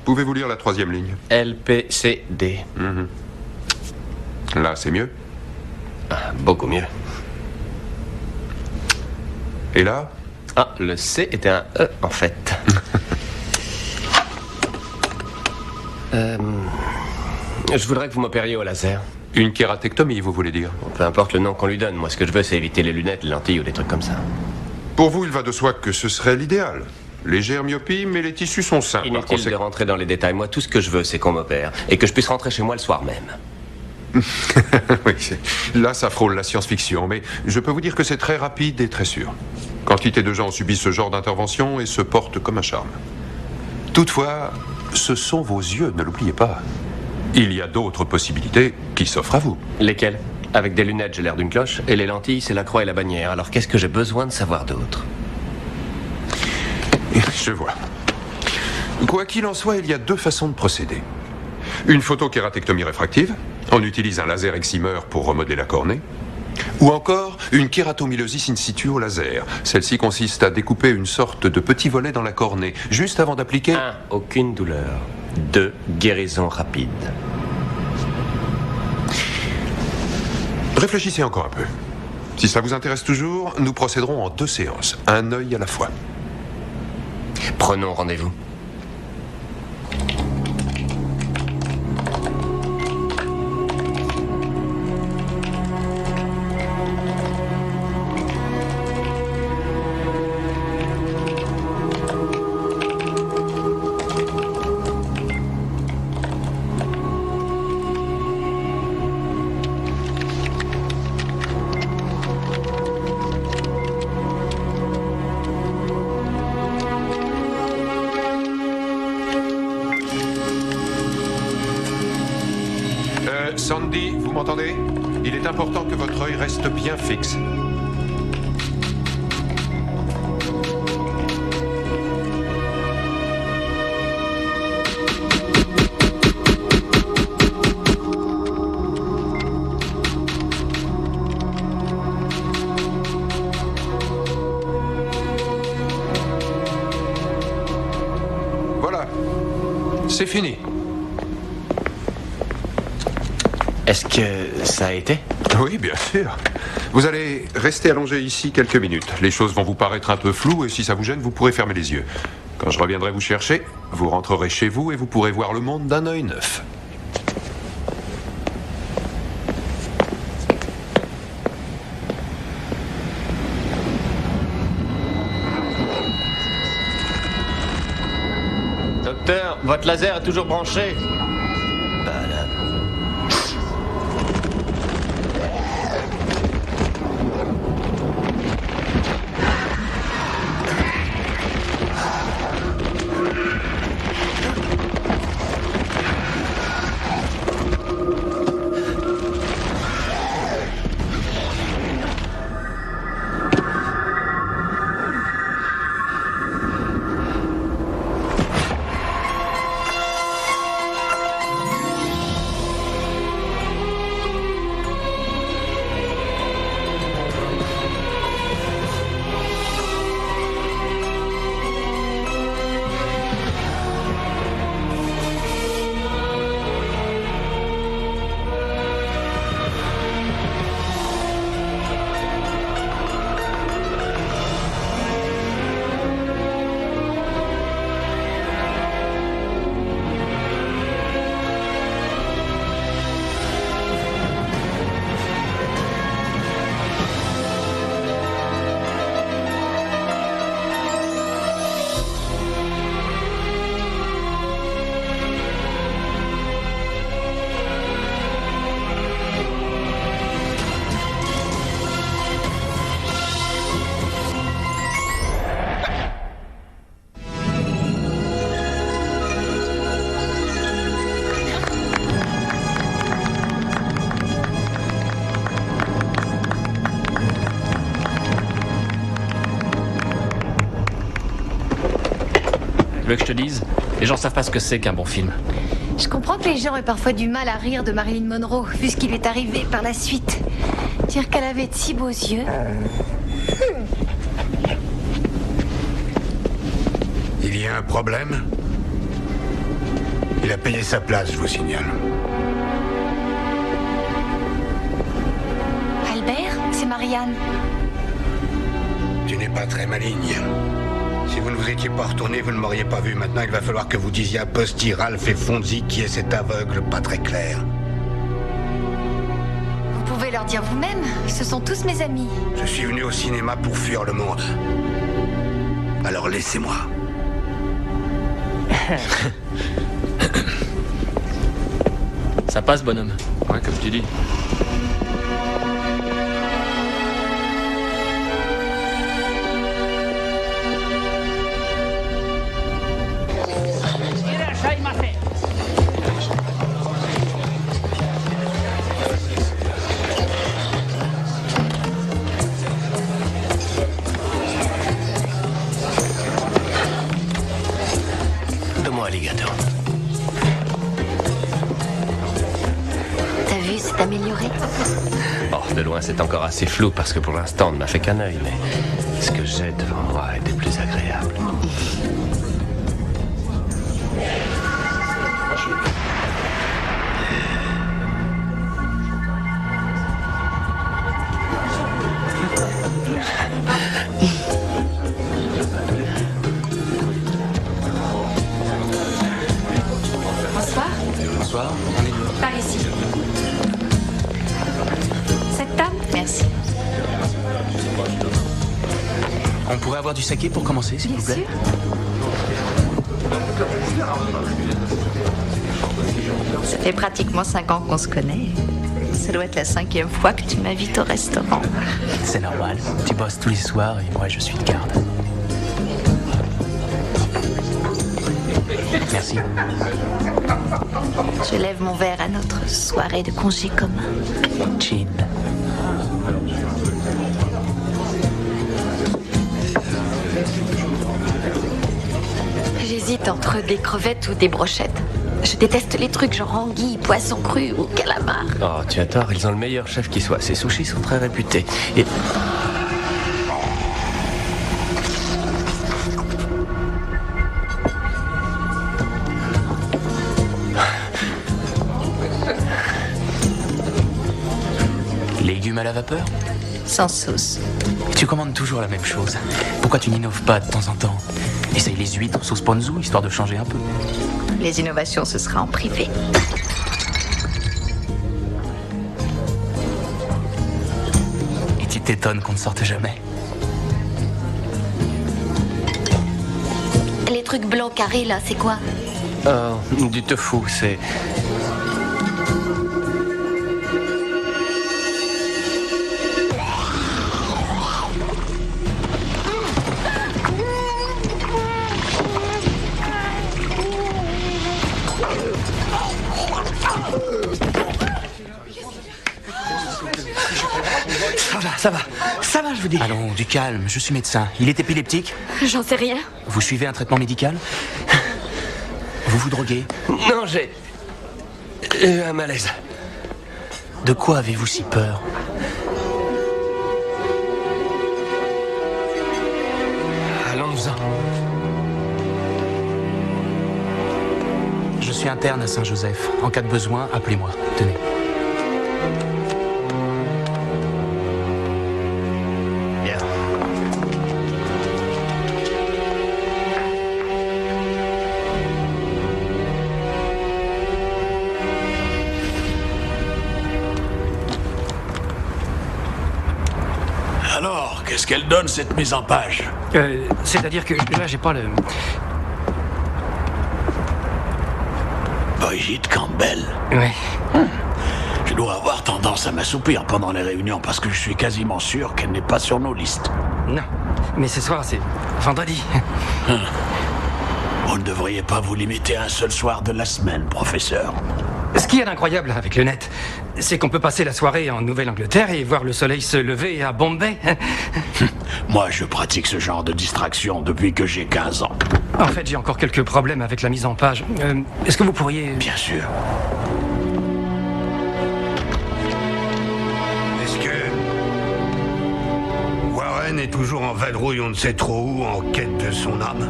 Pouvez-vous lire la troisième ligne? LPCD. Là, c'est mieux. Ah, beaucoup mieux. Et là? Ah, le C était un E, en fait. Je voudrais que vous m'opériez au laser. Une kératectomie, vous voulez dire? Peu importe le nom qu'on lui donne, moi ce que je veux c'est éviter les lunettes, les lentilles ou des trucs comme ça. Pour vous, il va de soi que ce serait l'idéal. Légère myopie, mais les tissus sont sains. Inutile de rentrer dans les détails. Moi, tout ce que je veux, c'est qu'on m'opère. Et que je puisse rentrer chez moi le soir même. Oui, là, ça frôle la science-fiction. Mais je peux vous dire que c'est très rapide et très sûr. Quantité de gens subissent ce genre d'intervention et se portent comme un charme. Toutefois, ce sont vos yeux, ne l'oubliez pas. Il y a d'autres possibilités qui s'offrent à vous. Lesquelles? Avec des lunettes, j'ai l'air d'une cloche. Et les lentilles, c'est la croix et la bannière. Alors qu'est-ce que j'ai besoin de savoir d'autre? Je vois. Quoi qu'il en soit, il y a deux façons de procéder. Une photokératectomie réfractive. On utilise un laser excimer pour remodeler la cornée. Ou encore une kératomylosis in situ au laser. Celle-ci consiste à découper une sorte de petit volet dans la cornée, juste avant d'appliquer... 1. Aucune douleur. 2. Guérison rapide. Réfléchissez encore un peu. Si ça vous intéresse toujours, nous procéderons en 2 séances, un œil à la fois. Prenons rendez-vous. Sandy, vous m'entendez? Il est important que votre œil reste bien fixe. Voilà. C'est fini. Est-ce que ça a été? Oui, bien sûr. Vous allez rester allongé ici quelques minutes. Les choses vont vous paraître un peu floues et si ça vous gêne, vous pourrez fermer les yeux. Quand je reviendrai vous chercher, vous rentrerez chez vous et vous pourrez voir le monde d'un œil neuf. Docteur, votre laser est toujours branché. Tu veux que je te dise? Les gens savent pas ce que c'est qu'un bon film. Je comprends que les gens aient parfois du mal à rire de Marilyn Monroe, vu ce qui lui est arrivé par la suite. Dire qu'elle avait de si beaux yeux. Il y a un problème? Il a payé sa place, je vous signale. Albert, c'est Marianne. Tu n'es pas très maligne. Si vous ne vous étiez pas retourné, vous ne m'auriez pas vu. Maintenant, il va falloir que vous disiez à Posty, Ralph et Fonzie qui est cet aveugle pas très clair. Vous pouvez leur dire vous-même, ce sont tous mes amis. Je suis venu au cinéma pour fuir le monde. Alors laissez-moi. Ça passe, bonhomme. Ouais, comme tu dis. Donne-moi, alligator. T'as vu, c'est amélioré. Oh, de loin, c'est encore assez flou parce que pour l'instant, on ne m'a fait qu'un œil, mais ce que j'ai devant moi est des plus agréables. Bonsoir. Bonsoir. Par ici. Cette table? Merci. On pourrait avoir du saké pour commencer, s'il Bien vous plaît. sûr. Ça fait pratiquement 5 ans qu'on se connaît. Ça doit être la 5e fois que tu m'invites au restaurant. C'est normal. Tu bosses tous les soirs et moi, je suis de garde. Merci. Je lève mon verre à notre soirée de congé commun. Chill. J'hésite entre des crevettes ou des brochettes. Je déteste les trucs genre anguilles, poisson cru ou calamar. Oh, tu as tort, ils ont le meilleur chef qui soit. Ces sushis sont très réputés. Et... Légumes à la vapeur? Sans sauce. Et tu commandes toujours la même chose. Pourquoi tu n'innoves pas de temps en temps? Essaye les huîtres sauce ponzu, histoire de changer un peu. Les innovations, ce sera en privé. Et tu t'étonnes qu'on ne sorte jamais. Les trucs blancs carrés, là, c'est quoi? Oh, du tofu, c'est... Ça va, je vous dis. Allons, du calme, je suis médecin. Il est épileptique? J'en sais rien. Vous suivez un traitement médical? Vous vous droguez? Non, j'ai eu un malaise. De quoi avez-vous si peur? Allons-nous-en. Je suis interne à Saint-Joseph. En cas de besoin, appelez-moi. Tenez. Bien. Alors, qu'est-ce qu'elle donne, cette mise en page? C'est-à-dire que là, j'ai pas le... Brigitte Campbell. Ouais. Je dois avoir tendance à m'assoupir pendant les réunions parce que je suis quasiment sûr qu'elle n'est pas sur nos listes. Non. Mais ce soir, c'est vendredi. Vous ne devriez pas vous limiter à un seul soir de la semaine, professeur. Ce qu'il y a d'incroyable avec le net, c'est qu'on peut passer la soirée en Nouvelle-Angleterre et voir le soleil se lever à Bombay. Moi, je pratique ce genre de distraction depuis que j'ai 15 ans. En fait, j'ai encore quelques problèmes avec la mise en page. Est-ce que vous pourriez... Bien sûr. Est-ce que Warren est toujours en vadrouille on ne sait trop où, en quête de son âme?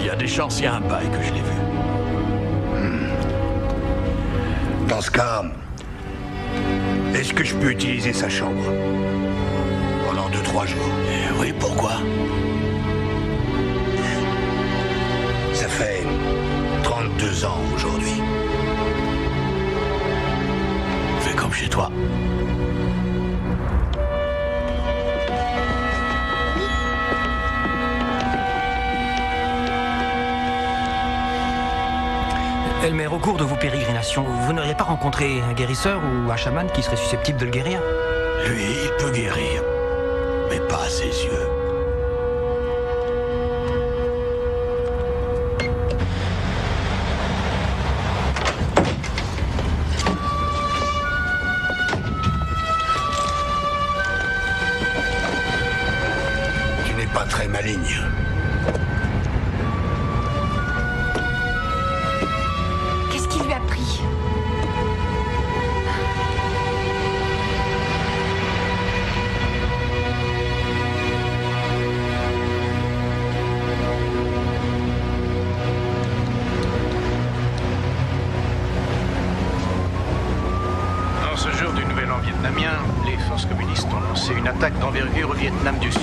Il y a des chances, il y a un bail que je l'ai vu. Dans ce cas, est-ce que je peux utiliser sa chambre pendant 2-3 jours? Oui, pourquoi? Ça fait 32 ans aujourd'hui. Fais comme chez toi. Elmer, au cours de vos pérégrinations, vous n'auriez pas rencontré un guérisseur ou un chaman qui serait susceptible de le guérir? Lui, il peut guérir, mais pas à ses yeux. Tu n'es pas très maligne. Qu'est-ce qui lui a pris? En ce jour du Nouvel An vietnamien, les forces communistes ont lancé une attaque d'envergure au Vietnam du Sud.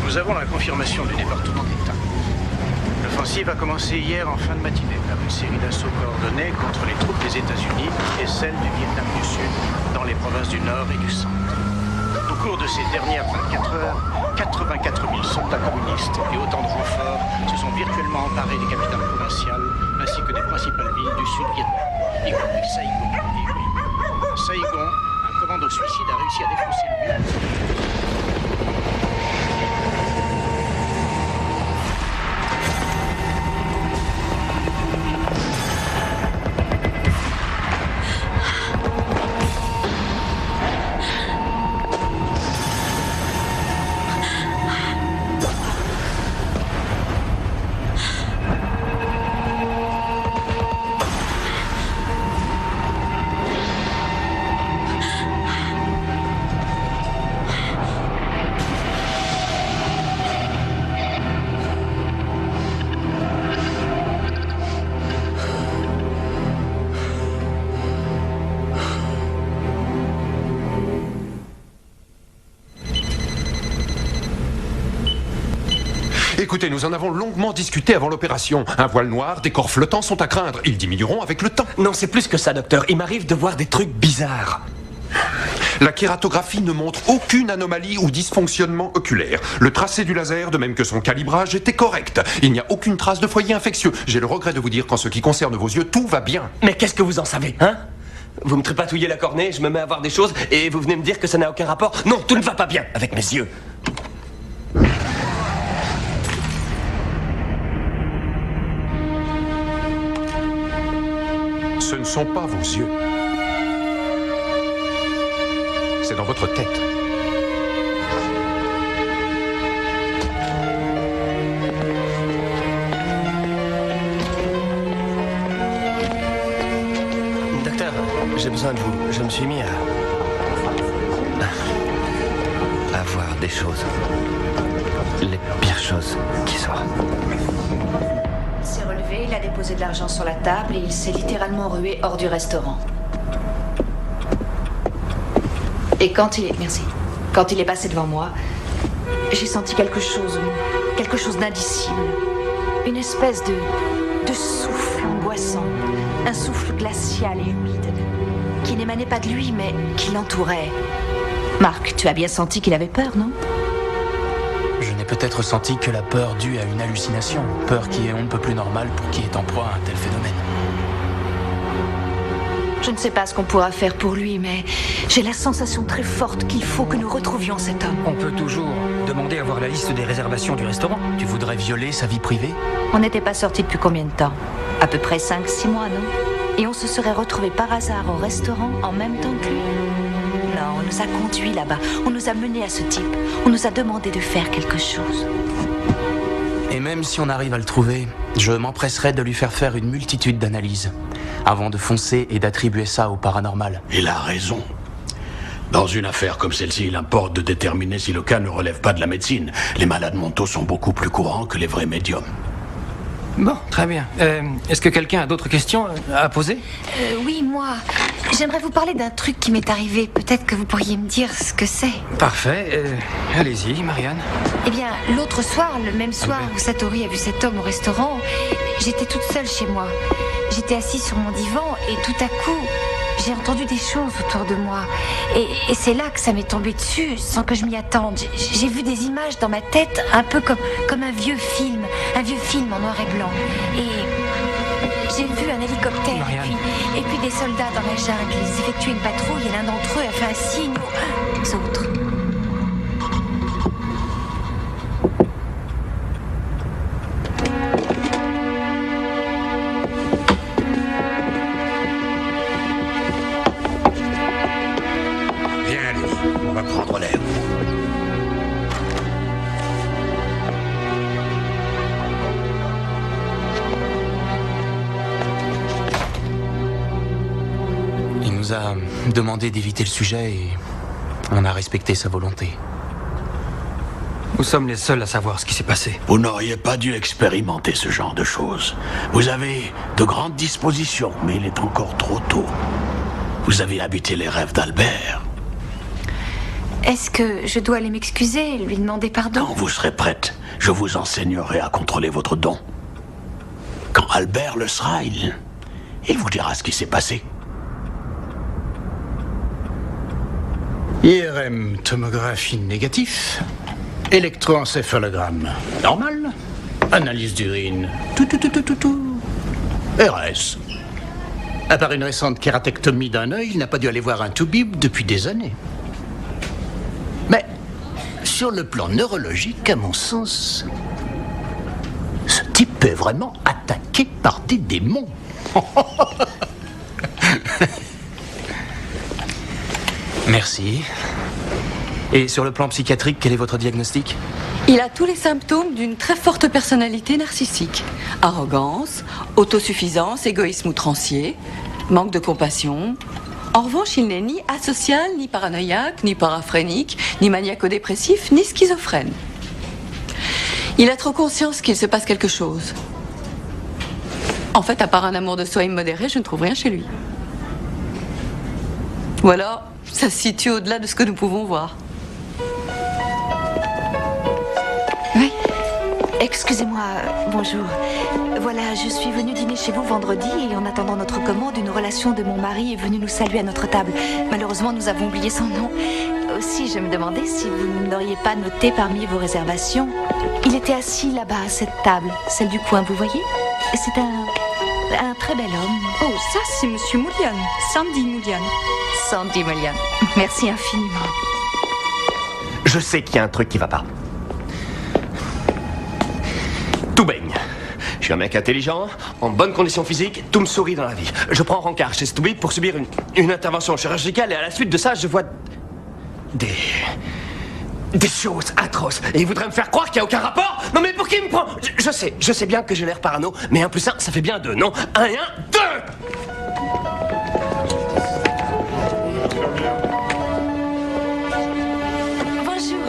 Nous avons la confirmation du département d'État. L'offensive a commencé hier en fin de matinée par une série d'assauts coordonnés contre les troupes des États-Unis et celles du Vietnam du Sud dans les provinces du Nord et du Centre. Au cours de ces dernières 24 heures, 84 000 soldats communistes et autant de renforts se sont virtuellement emparés des capitales provinciales ainsi que des principales villes du Sud-Vietnam, y compris Saigon et Hue. Saigon, un commando suicide a réussi à défoncer le mur. Écoutez, nous en avons longuement discuté avant l'opération. Un voile noir, des corps flottants sont à craindre. Ils diminueront avec le temps. Non, c'est plus que ça, docteur. Il m'arrive de voir des trucs bizarres. La kératographie ne montre aucune anomalie ou dysfonctionnement oculaire. Le tracé du laser, de même que son calibrage, était correct. Il n'y a aucune trace de foyer infectieux. J'ai le regret de vous dire qu'en ce qui concerne vos yeux, tout va bien. Mais qu'est-ce que vous en savez, hein? Vous me trépatouillez la cornée, je me mets à voir des choses, et vous venez me dire que ça n'a aucun rapport? Non, tout ne va pas bien avec mes yeux. Ce ne sont pas vos yeux. C'est dans votre tête. Docteur, j'ai besoin de vous. Je me suis mis à voir des choses. Les pires choses qui soient. Il s'est relevé, il a déposé de l'argent sur la table et il s'est littéralement rué hors du restaurant. Et quand il est passé devant moi, j'ai senti quelque chose d'indicible. Une espèce de souffle angoissant, un souffle glacial et humide, qui n'émanait pas de lui, mais qui l'entourait. Marc, tu as bien senti qu'il avait peur, non? Je n'ai peut-être ressenti que la peur due à une hallucination. Peur qui est on ne peut plus normale pour qui est en proie à un tel phénomène. Je ne sais pas ce qu'on pourra faire pour lui, mais j'ai la sensation très forte qu'il faut que nous retrouvions cet homme. On peut toujours demander à voir la liste des réservations du restaurant. Tu voudrais violer sa vie privée? On n'était pas sortis depuis combien de temps? À peu près 5-6 mois, non? Et on se serait retrouvés par hasard au restaurant en même temps que lui? Non, on nous a conduits là-bas. On nous a menés à ce type. On nous a demandé de faire quelque chose. Et même si on arrive à le trouver, je m'empresserai de lui faire une multitude d'analyses avant de foncer et d'attribuer ça au paranormal. Il a raison. Dans une affaire comme celle-ci, il importe de déterminer si le cas ne relève pas de la médecine. Les malades mentaux sont beaucoup plus courants que les vrais médiums. Bon, très bien. Est-ce que quelqu'un a d'autres questions à poser? Oui, moi. J'aimerais vous parler d'un truc qui m'est arrivé. Peut-être que vous pourriez me dire ce que c'est. Parfait. Allez-y, Marianne. Eh bien, l'autre soir, le même soir où Satori a vu cet homme au restaurant, j'étais toute seule chez moi. J'étais assise sur mon divan et tout à coup, j'ai entendu des choses autour de moi. Et c'est là que ça m'est tombé dessus, sans que je m'y attende. J'ai vu des images dans ma tête, un peu comme un vieux film en noir et blanc. Et j'ai vu un hélicoptère, et puis des soldats dans la jungle. Ils effectuaient une patrouille et l'un d'entre eux a fait un signe aux autres. Prendre l'air. Il nous a demandé d'éviter le sujet et on a respecté sa volonté. Nous sommes les seuls à savoir ce qui s'est passé. Vous n'auriez pas dû expérimenter ce genre de choses. Vous avez de grandes dispositions, mais il est encore trop tôt. Vous avez habité les rêves d'Albert. Est-ce que je dois aller m'excuser, lui demander pardon? Quand vous serez prête, je vous enseignerai à contrôler votre don. Quand Albert le sera, il vous dira ce qui s'est passé. IRM, tomographie négatif. Électroencéphalogramme normal. Analyse d'urine. Tout. RS. À part une récente kératectomie d'un œil, il n'a pas dû aller voir un toubib depuis des années. Mais, sur le plan neurologique, à mon sens, ce type est vraiment attaqué par des démons. Merci. Et sur le plan psychiatrique, quel est votre diagnostic? Il a tous les symptômes d'une très forte personnalité narcissique. Arrogance, autosuffisance, égoïsme outrancier, manque de compassion. En revanche, il n'est ni asocial, ni paranoïaque, ni paraphrénique, ni maniaco-dépressif, ni schizophrène. Il a trop conscience qu'il se passe quelque chose. En fait, à part un amour de soi immodéré, je ne trouve rien chez lui. Ou alors, ça se situe au-delà de ce que nous pouvons voir. Oui. Excusez-moi, bonjour. Voilà, je suis venue dîner chez vous vendredi et en attendant notre commande, une relation de mon mari est venue nous saluer à notre table. Malheureusement, nous avons oublié son nom. Aussi, je me demandais si vous ne l'auriez pas noté parmi vos réservations. Il était assis là-bas à cette table, celle du coin, vous voyez? C'est un très bel homme. Oh, ça, c'est Monsieur Moulian, Sandy Moulian. Sandy Moulian, merci infiniment. Je sais qu'il y a un truc qui va pas. Tout baigne. Je suis un mec intelligent, en bonne condition physique, tout me sourit dans la vie. Je prends rencard chez Stubby pour subir une intervention chirurgicale et à la suite de ça, je vois des choses atroces. Et il voudrait me faire croire qu'il n'y a aucun rapport. Non mais pour qui il me prend? Je sais bien que j'ai l'air parano, mais 1 + 1, ça fait bien 2, non? 1 et 1, 2! Bonjour.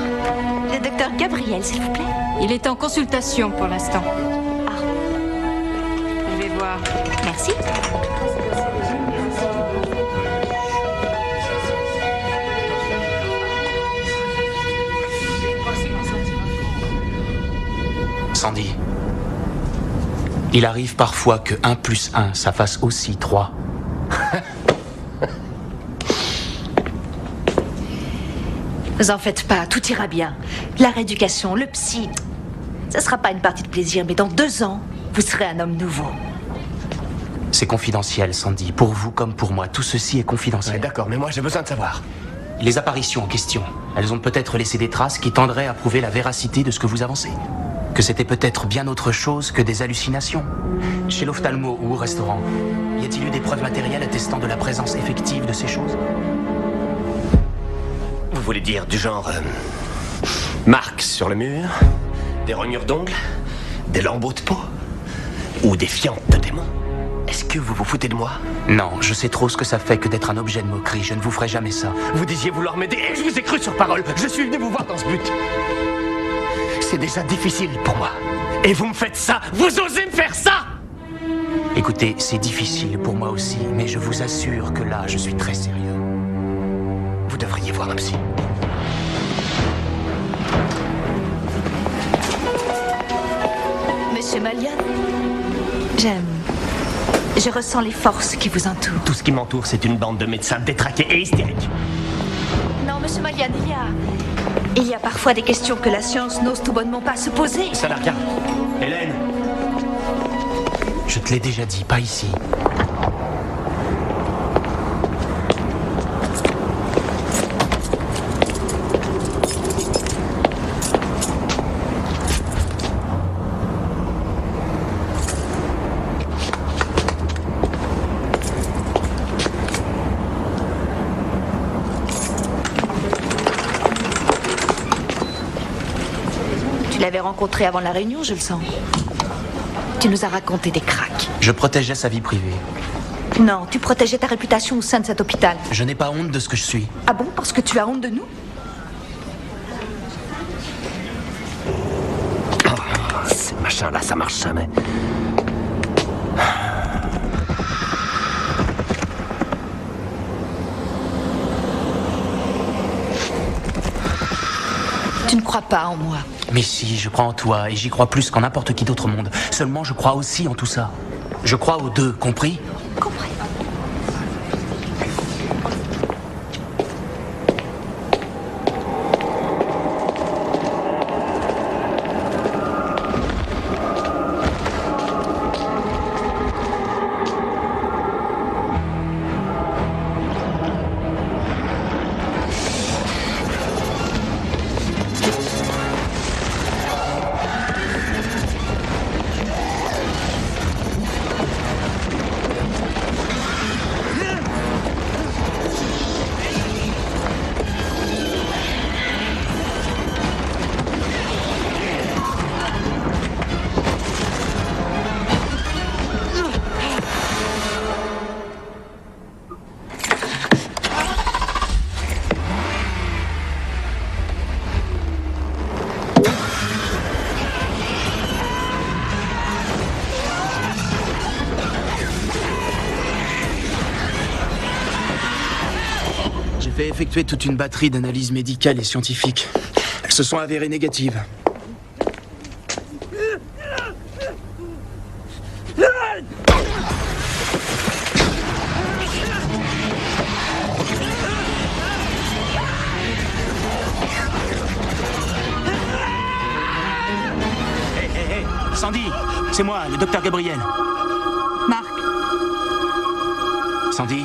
Le docteur Gabriel, s'il vous plaît. Il est en consultation pour l'instant. Ah. Je vais voir. Merci. Sandy, il arrive parfois que 1 + 1, ça fasse aussi 3. Vous en faites pas, tout ira bien. La rééducation, le psy, ça sera pas une partie de plaisir, mais dans 2 ans, vous serez un homme nouveau. C'est confidentiel, Sandy. Pour vous comme pour moi, tout ceci est confidentiel. Ouais, d'accord, mais moi j'ai besoin de savoir. Les apparitions en question, elles ont peut-être laissé des traces qui tendraient à prouver la véracité de ce que vous avancez. Que c'était peut-être bien autre chose que des hallucinations. Chez l'ophtalmo ou au restaurant, y a-t-il eu des preuves matérielles attestant de la présence effective de ces choses? Vous voulez dire du genre... marques sur le mur, des rognures d'ongles, des lambeaux de peau, ou des fientes de démons? Est-ce que vous vous foutez de moi? Non, je sais trop ce que ça fait que d'être un objet de moquerie. Je ne vous ferai jamais ça. Vous disiez vouloir m'aider et je vous ai cru sur parole. Je suis venu vous voir dans ce but. C'est déjà difficile pour moi. Et vous me faites ça? Vous osez me faire ça? Écoutez, c'est difficile pour moi aussi, mais je vous assure que là, je suis très sérieux. Vous devriez voir un psy. Monsieur Malian, je ressens les forces qui vous entourent. Tout ce qui m'entoure, c'est une bande de médecins détraqués et hystériques. Non, monsieur Malian, il y a parfois des questions que la science n'ose tout bonnement pas se poser. Ça n'a rien. Hélène! Je te l'ai déjà dit, pas ici. Tu l'avais rencontré avant la réunion, je le sens. Tu nous as raconté des cracks. Je protégeais sa vie privée. Non, tu protégeais ta réputation au sein de cet hôpital. Je n'ai pas honte de ce que je suis. Ah bon? Parce que tu as honte de nous? Ces machins-là, ça marche jamais. Tu ne crois pas en moi. Mais si, je crois en toi, et j'y crois plus qu'en n'importe qui d'autre au monde. Seulement, je crois aussi en tout ça. Je crois aux deux, compris? Compris. J'ai effectué toute une batterie d'analyses médicales et scientifiques. Elles se sont avérées négatives. Hé, Sandy, c'est moi, le docteur Gabriel. Marc. Sandy.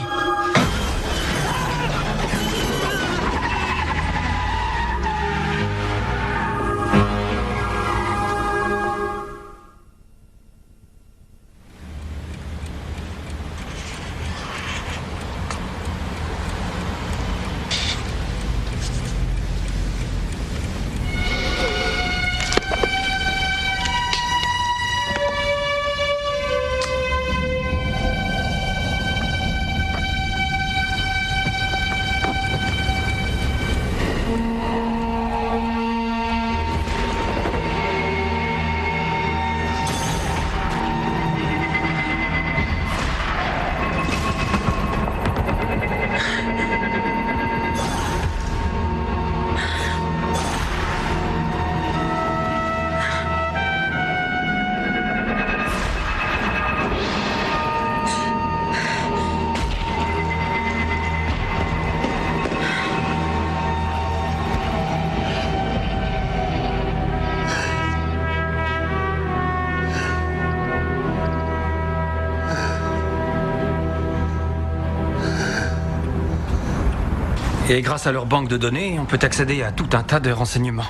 Et grâce à leur banque de données, on peut accéder à tout un tas de renseignements.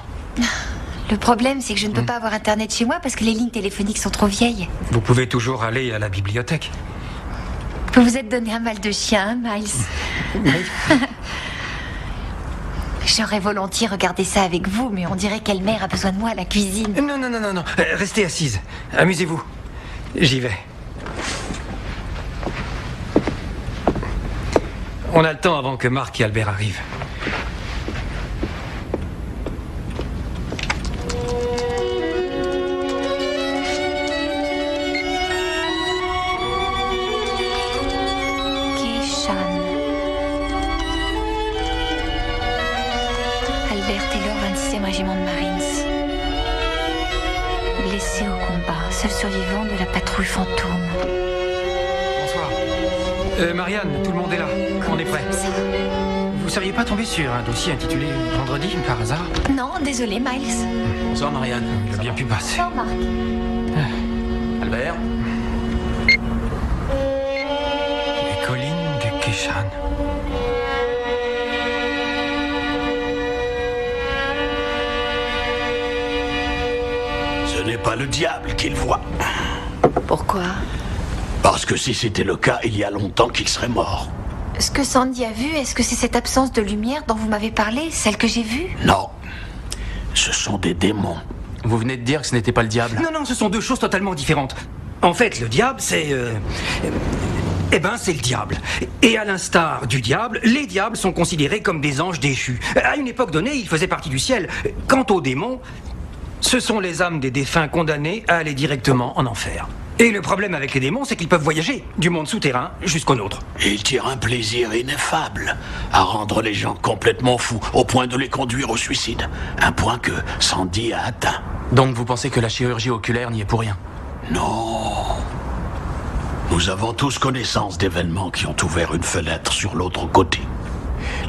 Le problème, c'est que je ne peux pas avoir Internet chez moi parce que les lignes téléphoniques sont trop vieilles. Vous pouvez toujours aller à la bibliothèque. Vous vous êtes donné un mal de chien, Miles. J'aurais volontiers regardé ça avec vous, mais on dirait qu'Elmer a besoin de moi à la cuisine. Non. Restez assise. Amusez-vous. J'y vais. On a le temps avant que Marc et Albert arrivent. blessé au combat, seul survivant de la patrouille fantôme. Bonsoir. Marianne, tout le monde est là. On est prêt. Vous seriez pas tombé sur un dossier intitulé Vendredi, par hasard? Non, désolé, Miles. Bonsoir, Marianne. Il a bien pu passer. Bonsoir, Marc. Albert? Les collines de Keshan. Ce n'est pas le diable qu'il voit. Pourquoi? Parce que si c'était le cas, il y a longtemps qu'il serait mort. Ce que Sandy a vu, est-ce que c'est cette absence de lumière dont vous m'avez parlé, celle que j'ai vue? Non. Ce sont des démons. Vous venez de dire que ce n'était pas le diable. Non, ce sont deux choses totalement différentes. En fait, le diable, c'est... c'est le diable. Et à l'instar du diable, les diables sont considérés comme des anges déchus. À une époque donnée, ils faisaient partie du ciel. Quant aux démons, ce sont les âmes des défunts condamnés à aller directement en enfer. Et le problème avec les démons, c'est qu'ils peuvent voyager du monde souterrain jusqu'au nôtre. Et ils tirent un plaisir ineffable à rendre les gens complètement fous, au point de les conduire au suicide. Un point que Sandy a atteint. Donc vous pensez que la chirurgie oculaire n'y est pour rien? Non. Nous avons tous connaissance d'événements qui ont ouvert une fenêtre sur l'autre côté.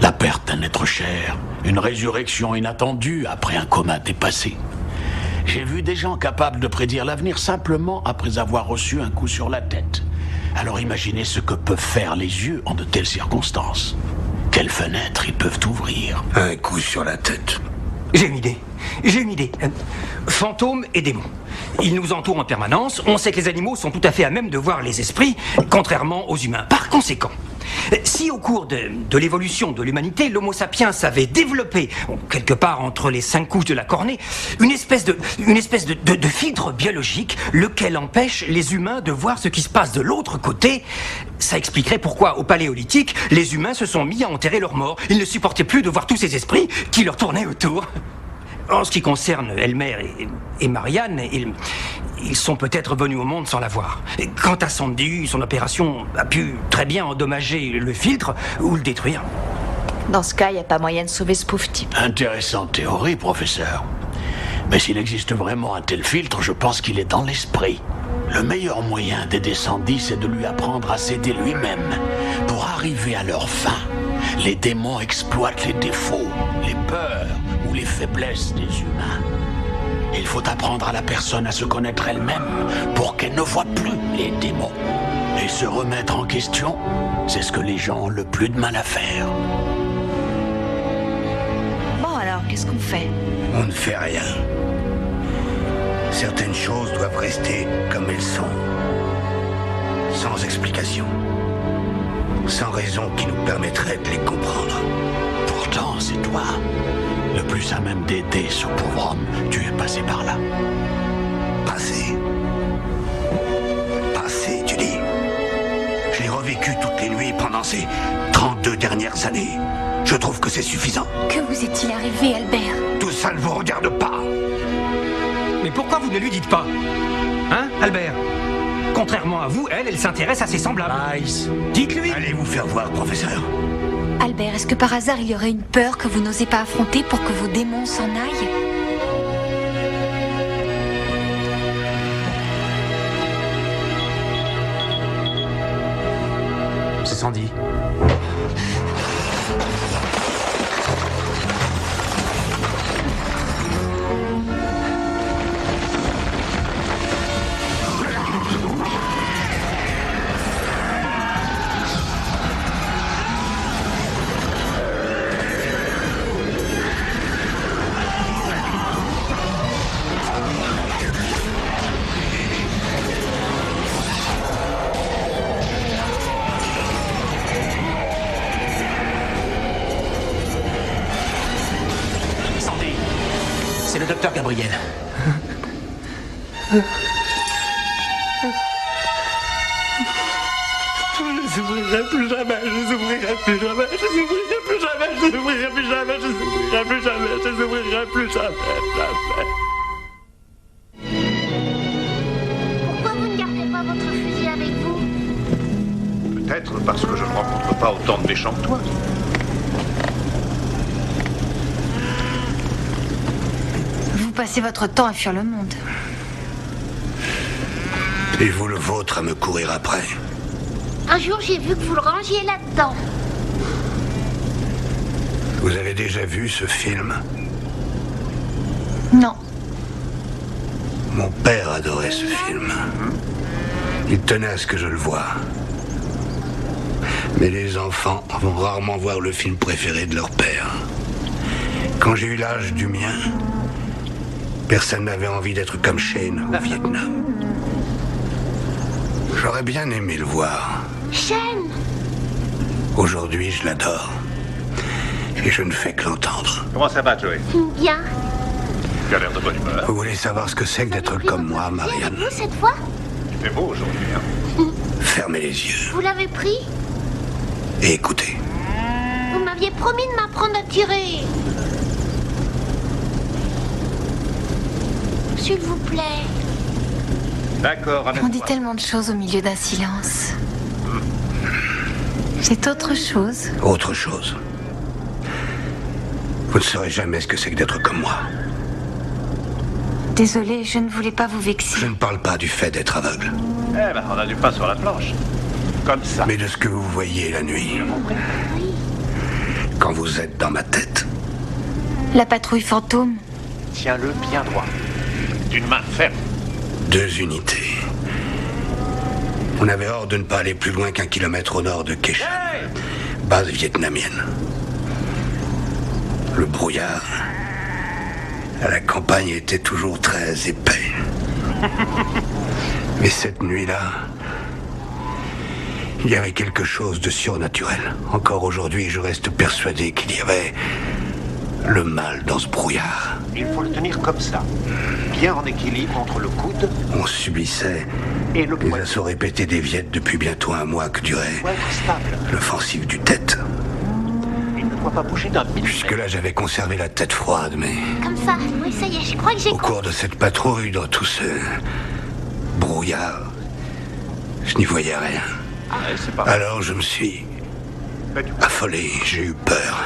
La perte d'un être cher, une résurrection inattendue après un coma dépassé. J'ai vu des gens capables de prédire l'avenir simplement après avoir reçu un coup sur la tête. Alors imaginez ce que peuvent faire les yeux en de telles circonstances. Quelles fenêtres ils peuvent ouvrir. Un coup sur la tête. J'ai une idée. Fantômes et démons. Ils nous entourent en permanence. On sait que les animaux sont tout à fait à même de voir les esprits, contrairement aux humains. Par conséquent, si au cours de l'évolution de l'humanité, l'Homo sapiens avait développé, quelque part entre les 5 couches de la cornée, une espèce de filtre biologique, lequel empêche les humains de voir ce qui se passe de l'autre côté, ça expliquerait pourquoi, au Paléolithique, les humains se sont mis à enterrer leurs morts. Ils ne supportaient plus de voir tous ces esprits qui leur tournaient autour. En ce qui concerne Elmer et Marianne, ils sont peut-être venus au monde sans la voir. Quant à Sandy, son opération a pu très bien endommager le filtre ou le détruire. Dans ce cas, il n'y a pas moyen de sauver ce pauvre type. Intéressante théorie, professeur. Mais s'il existe vraiment un tel filtre, je pense qu'il est dans l'esprit. Le meilleur moyen d'aider Sandy, c'est de lui apprendre à s'aider lui-même. Pour arriver à leur fin, les démons exploitent les défauts, les peurs ou les faiblesses des humains. Il faut apprendre à la personne à se connaître elle-même pour qu'elle ne voie plus les démons. Et se remettre en question, c'est ce que les gens ont le plus de mal à faire. Bon alors, qu'est-ce qu'on fait? On ne fait rien. Certaines choses doivent rester comme elles sont. Sans explication. Sans raison qui nous permettrait de les comprendre. Pourtant, c'est toi le plus à même d'aider ce pauvre homme. Tu es passé par là. Passé, tu dis. Je l'ai revécu toutes les nuits pendant ces 32 dernières années. Je trouve que c'est suffisant. Que vous est-il arrivé, Albert? Tout ça ne vous regarde pas. Mais pourquoi vous ne lui dites pas? Hein, Albert? Contrairement à vous, elle s'intéresse à ses semblables. Nice. Dites-lui. Allez vous faire voir, professeur. Albert, est-ce que par hasard il y aurait une peur que vous n'osez pas affronter pour que vos démons s'en aillent? C'est Sandy. C'est le docteur Gabriel. Je souffrirai plus jamais, je souffrirai plus jamais, je souffrirai plus jamais, je souffrirai plus jamais, je souffrirai plus jamais, je souffrirai plus jamais, jamais. Pourquoi vous ne gardez pas votre fusil avec vous? Peut-être parce que je ne rencontre pas autant de méchants que toi. Vous passez votre temps à fuir le monde. Et vous le vôtre à me courir après. Un jour, j'ai vu que vous le rangiez là-dedans. Vous avez déjà vu ce film? Non. Mon père adorait ce film. Il tenait à ce que je le voie. Mais les enfants vont rarement voir le film préféré de leur père. Quand j'ai eu l'âge du mien, personne n'avait envie d'être comme Shane au Vietnam. J'aurais bien aimé le voir. Shane! Aujourd'hui, je l'adore. Et je ne fais que l'entendre. Comment ça va, Joey? Bien. Tu as l'air de bonne humeur. Vous voulez savoir ce que c'est que d'être comme moi, Marianne? Vous, cette fois? Il fait beau aujourd'hui, hein? Fermez les yeux Vous l'avez pris? et écoutez. Vous m'aviez promis de m'apprendre à tirer. S'il vous plaît. D'accord, On dit tellement de choses au milieu d'un silence. C'est autre chose. Autre chose. Vous ne saurez jamais ce que c'est que d'être comme moi. Désolée, je ne voulais pas vous vexer. Je ne parle pas du fait d'être aveugle, Eh ben, on a du pain sur la planche. Comme ça. mais de ce que vous voyez la nuit. Quand vous êtes dans ma tête. La patrouille fantôme. Tiens-le bien droit. D'une main ferme. 2 unités. On avait ordre de ne pas aller plus loin qu'1 kilomètre au nord de Keshan, base vietnamienne. Le brouillard à la campagne était toujours très épais. Mais cette nuit-là, il y avait quelque chose de surnaturel. Encore aujourd'hui, je reste persuadé qu'il y avait le mal dans ce brouillard. Il faut le tenir comme ça. Bien en équilibre entre le coude On subissait et le les poing. assauts répétés des Viettes depuis bientôt 1 mois que durait Faut être stable. l'offensive du Tête. Il ne doit pas bouger d'un millimètre. Jusque-là, j'avais conservé la tête froide, mais Comme ça. Oui, ça y est, je crois que j'ai au cours de cette patrouille, dans tout ce brouillard, je n'y voyais rien. Ouais, c'est pas Alors je me suis affolé, j'ai eu peur.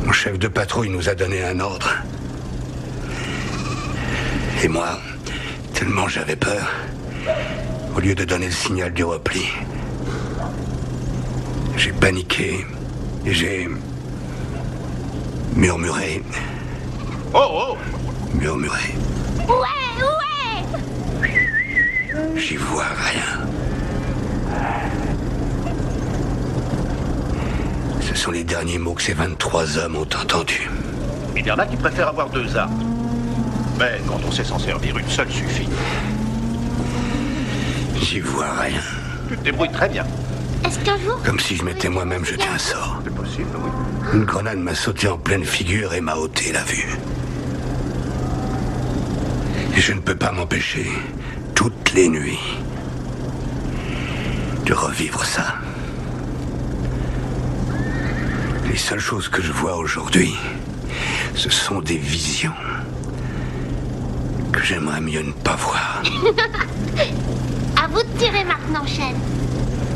Mon chef de patrouille nous a donné un ordre. Et moi, tellement j'avais peur, au lieu de donner le signal du repli, j'ai paniqué, j'ai murmuré, murmuré. Ouais! J'y vois rien. Ce sont les derniers mots que ces 23 hommes ont entendus. Il y en a qui préfèrent avoir 2 armes. Mais quand on sait s'en servir, une seule suffit. J'y vois rien. Tu te débrouilles très bien. Est-ce qu'un jour... Comme si je m'étais moi-même jeté un sort. C'est possible, oui. Une grenade m'a sauté en pleine figure et m'a ôté la vue. Et je ne peux pas m'empêcher, toutes les nuits, de revivre ça. Les seules choses que je vois aujourd'hui, ce sont des visions que j'aimerais mieux ne pas voir. À vous de tirer maintenant, Shane.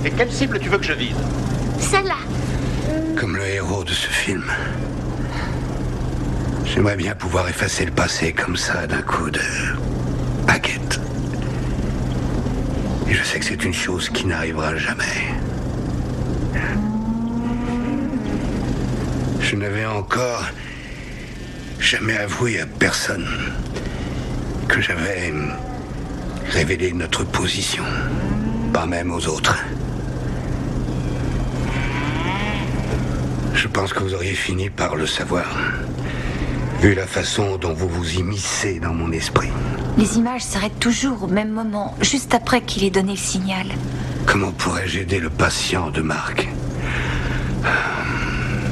Et quelle cible tu veux que je vise? Celle-là. Comme le héros de ce film. J'aimerais bien pouvoir effacer le passé comme ça d'un coup de baguette. Et je sais que c'est une chose qui n'arrivera jamais. Je n'avais encore jamais avoué à personne que j'avais révélé notre position, pas même aux autres. Je pense que vous auriez fini par le savoir, vu la façon dont vous vous immiscez dans mon esprit. Les images s'arrêtent toujours au même moment, juste après qu'il ait donné le signal. Comment pourrais-je aider le patient de Marc,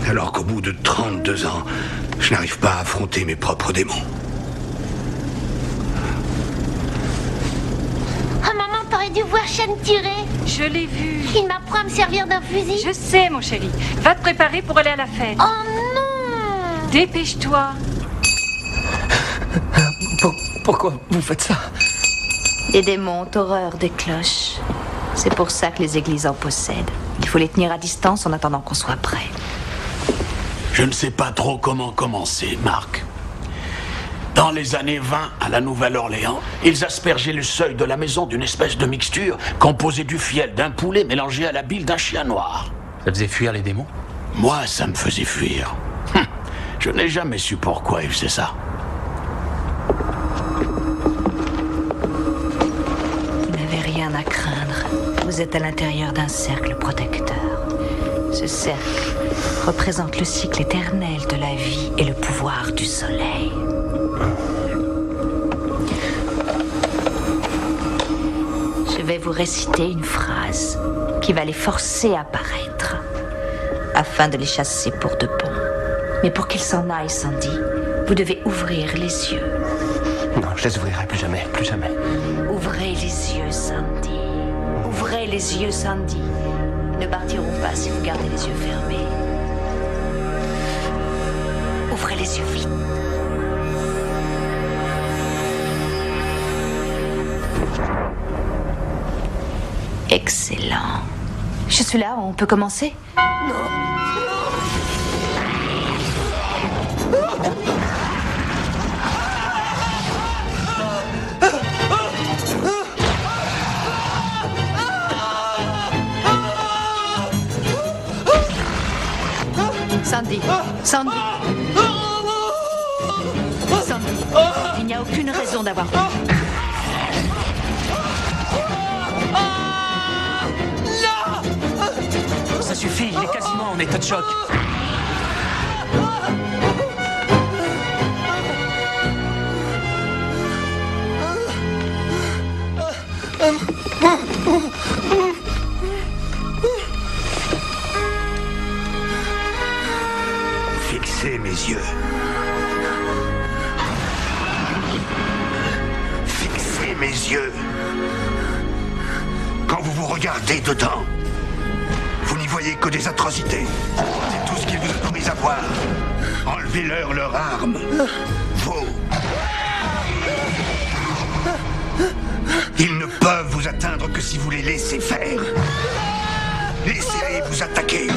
alors qu'au bout de 32 ans, je n'arrive pas à affronter mes propres démons? Oh, maman, t'aurais dû voir Shane tirer. Je l'ai vu. Il m'apprend à me servir d'un fusil. Je sais, mon chéri. Va te préparer pour aller à la fête. Oh non! Dépêche-toi. Pourquoi vous faites ça? Les démons ont horreur des cloches. C'est pour ça que les églises en possèdent. Il faut les tenir à distance en attendant qu'on soit prêt. Je ne sais pas trop comment commencer, Marc. Dans les années 20, à la Nouvelle-Orléans, ils aspergeaient le seuil de la maison d'une espèce de mixture composée du fiel d'un poulet mélangé à la bile d'un chien noir. Ça faisait fuir les démons? Moi, ça me faisait fuir. Je n'ai jamais su pourquoi ils faisaient ça. Vous n'avez rien à craindre. Vous êtes à l'intérieur d'un cercle protecteur. Ce cercle représente le cycle éternel de la vie et le pouvoir du soleil. Je vais vous réciter une phrase qui va les forcer à paraître, afin de les chasser pour de bon. Mais pour qu'ils s'en aillent, Sandy, vous devez ouvrir les yeux. Non, je les ouvrirai plus jamais, plus jamais. Ouvrez les yeux, Sandy. Ouvrez les yeux, Sandy. Ils ne partiront pas si vous gardez les yeux fermés. Ouvrez les yeux vite. Excellent. Je suis là, on peut commencer? Sandy, Sandy. Sandy, il n'y a aucune raison d'avoir peur. Ça suffit, il est quasiment en état de choc. Fixez mes yeux. Fixez mes yeux. Quand vous vous regardez dedans, vous n'y voyez que des atrocités. C'est tout ce qu'ils vous autorisent à voir. Enlevez-leur leurs armes. Vous. Ils ne peuvent vous atteindre que si vous les laissez faire. Laissez-les vous attaquer.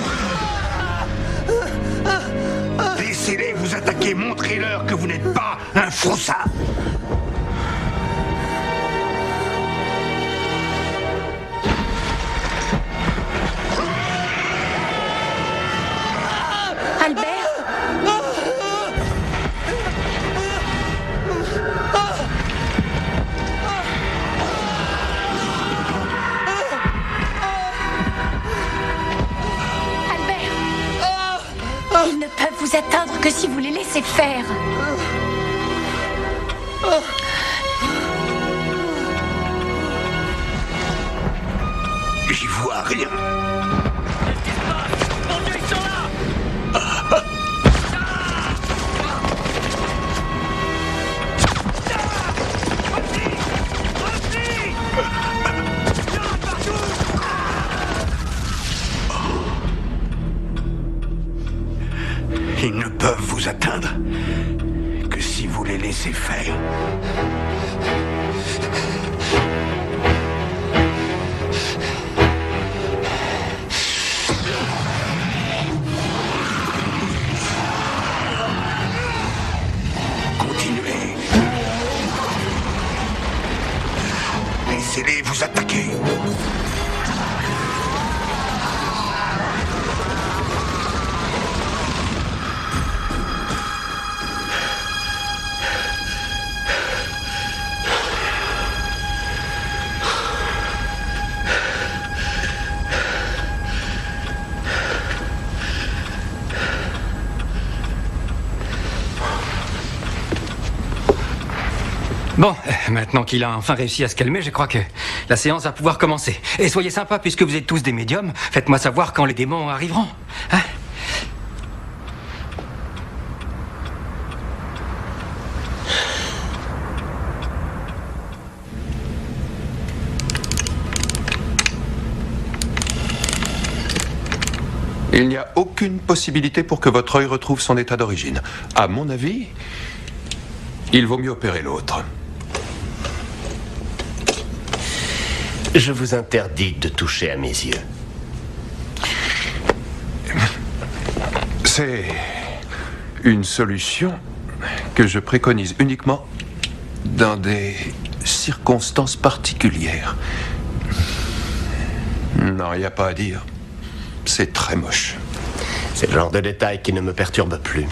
Laissez-les vous attaquer. Montrez-leur que vous n'êtes pas un froussard. Albert? Albert! Ils ne peuvent vous atteindre que si vous les laissez faire. J'y vois rien. Ils ne peuvent vous atteindre que si vous les laissez faire. Continuez. Laissez-les vous attaquer. Bon, maintenant qu'il a enfin réussi à se calmer, je crois que la séance va pouvoir commencer. Et soyez sympas, puisque vous êtes tous des médiums, faites-moi savoir quand les démons arriveront. Hein? Il n'y a aucune possibilité pour que votre œil retrouve son état d'origine. À mon avis, il vaut mieux opérer l'autre. Je vous interdis de toucher à mes yeux. C'est une solution que je préconise uniquement dans des circonstances particulières. Non, il n'y a pas à dire. C'est très moche. C'est le genre de détail qui ne me perturbe plus.